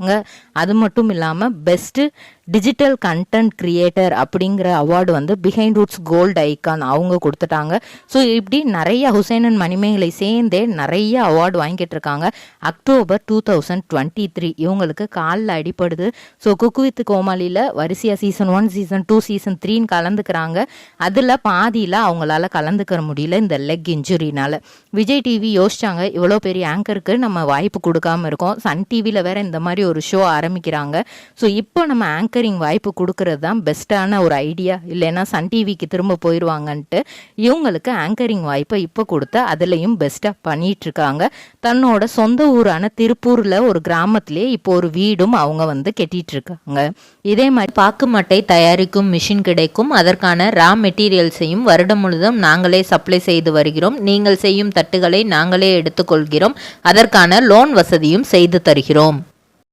கொடுத்துருக்காங்க. அது மட்டும் இல்லாமல் பெஸ்ட்டு டிஜிட்டல் கண்டென்ட் கிரியேட்டர் அப்படிங்கிற அவார்டு வந்து பிஹைண்ட் ரூட்ஸ் கோல்டு ஐக்கான் அவங்க கொடுத்துட்டாங்க. ஸோ இப்படி நிறைய ஹுசைன் அண்ட் மணிமேகலை சேர்ந்தே நிறைய அவார்டு வாங்கிட்டு இருக்காங்க. அக்டோபர் 2023 இவங்களுக்கு காலில் அடிப்படுது. ஸோ குக்கு வித் கோமாளியில் வரிசையாக சீசன் 1 சீசன் 2 சீசன் 3 கலந்துக்கிறாங்க. அதில் பாதியில் அவங்களால கலந்துக்கிற முடியல இந்த லெக் இன்ஜுரினால. விஜய் டிவி யோசிச்சாங்க, இவ்வளோ பெரிய ஆங்கருக்கு நம்ம வாய்ப்பு கொடுக்காம இருக்கோம், சன் டிவியில் வேற இந்த மாதிரி ஒரு ஷோ ஆரம்பிக்கிறாங்க. ஸோ இப்போ நம்ம ஆங்கரிங் வாய்ப்பு கொடுக்கறது தான் பெஸ்ட்டான ஒரு ஐடியா, இல்லைன்னா சன் டிவிக்கு திரும்ப போயிடுவாங்கன்ட்டு இவங்களுக்கு ஆங்கரிங் வாய்ப்பை இப்போ கொடுத்து அதுலேயும் பெஸ்ட்டாக பண்ணிட்டு இருக்காங்க. தன்னோட சொந்த ஊரான திருப்பூரில் ஒரு கிராமத்திலே இப்போ ஒரு வீடும் அவங்க வந்து கட்டிட்டு இருக்காங்க. இதே மாதிரி பாக்கு மட்டை தயாரிக்கும் மிஷின் கிடைக்கும். அதற்கான ரா மெட்டீரியல்ஸையும் வருடம் முழுதும் நாங்களே சப்ளை செய்து வருகிறோம். நீங்கள் செய்யும் தட்டுகளை நாங்களே எடுத்துக்கொள்கிறோம். அதற்கான லோன் வசதியும் செய்து தருகிறோம்.